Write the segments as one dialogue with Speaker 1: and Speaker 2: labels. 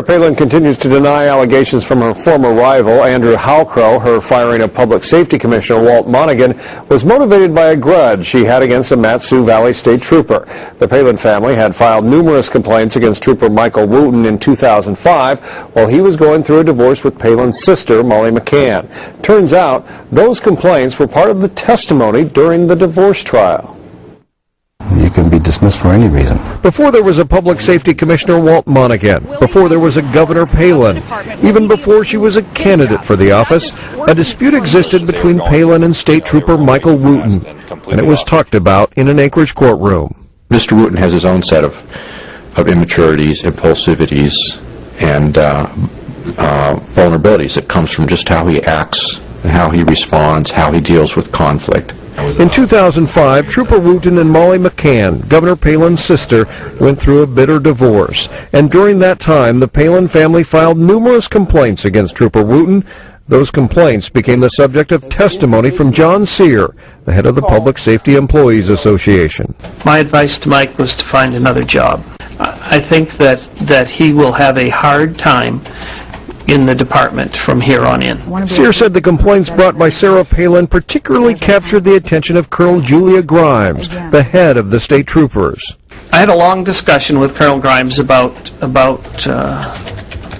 Speaker 1: Palin continues to deny allegations from her former rival, Andrew Halcrow. Her firing of Public Safety Commissioner Walt Monaghan was motivated by a grudge she had against a Mat-Su Valley State Trooper. The Palin family had filed numerous complaints against Trooper Michael Wooten in 2005 while he was going through a divorce with Palin's sister, Molly McCann. Turns out those complaints were part of the testimony during the divorce trial.
Speaker 2: You can be dismissed for any reason.
Speaker 1: Before there was a Public Safety Commissioner, Walt Monaghan, before there was a Governor Palin, even before she was a candidate for the office, a dispute existed between Palin and State Trooper Michael Wooten, and it was talked about in an Anchorage courtroom.
Speaker 3: Mr. Wooten has his own set of immaturities, impulsivities, and vulnerabilities that comes from just how he acts and how he responds, how he deals with conflict.
Speaker 1: In 2005, Trooper Wooten and Molly McCann, Governor Palin's sister, went through a bitter divorce. And during that time, the Palin family filed numerous complaints against Trooper Wooten. Those complaints became the subject of testimony from John Sear, the head of the Public Safety Employees Association.
Speaker 4: My advice to Mike was to find another job. I think that he will have a hard time in the department from here on in.
Speaker 1: Sear said the complaints brought by Sarah Palin particularly captured the attention of Colonel Julia Grimes, the head of the state troopers.
Speaker 4: I had a long discussion with Colonel Grimes about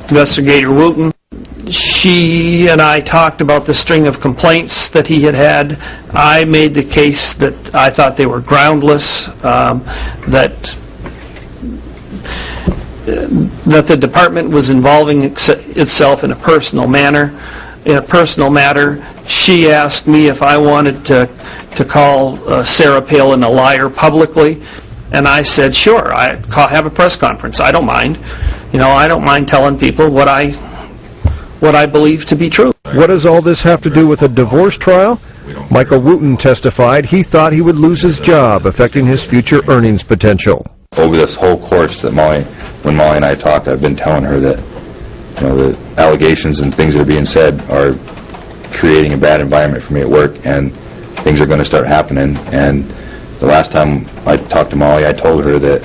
Speaker 4: Investigator Wooten. She and I talked about the string of complaints that he had. I made the case that I thought they were groundless, that the department was involving itself in a personal manner. In a personal matter, she asked me if I wanted to call Sarah Palin a liar publicly, and I said, sure, have a press conference. I don't mind. You know, I don't mind telling people what I believe to be true.
Speaker 1: What does all this have to do with a divorce trial? Michael Wooten testified he thought he would lose his job, affecting his future earnings potential.
Speaker 2: Over this whole course that when Molly and I talked, I've been telling her that, you know, the allegations and things that are being said are creating a bad environment for me at work, and things are going to start happening. And the last time I talked to Molly, I told her that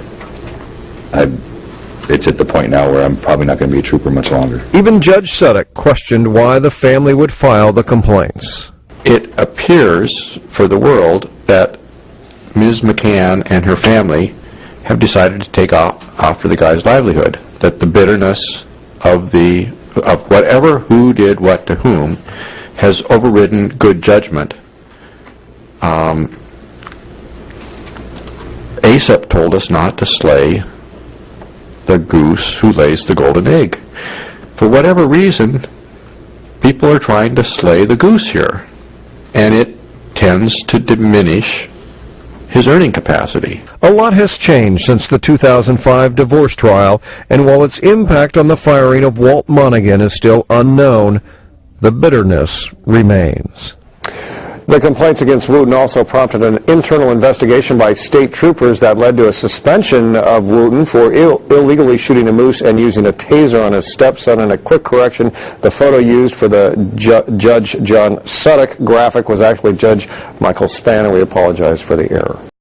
Speaker 2: it's at the point now where I'm probably not going to be a trooper much longer.
Speaker 1: Even Judge Sudduck questioned why the family would file the complaints.
Speaker 3: It appears for the world that Ms. McCann and her family have decided to take off for the guy's livelihood, that the bitterness of whatever who did what to whom has overridden good judgment. Aesop told us not to slay the goose who lays the golden egg. For whatever reason, people are trying to slay the goose here, and it tends to diminish his earning capacity.
Speaker 1: A lot has changed since the 2005 divorce trial, and while its impact on the firing of Walt Monaghan is still unknown, the bitterness remains. The complaints against Wooten also prompted an internal investigation by state troopers that led to a suspension of Wooten for illegally shooting a moose and using a taser on his stepson. And a quick correction, the photo used for the Judge John Sudduck graphic was actually Judge Michael Spann, and we apologize for the error.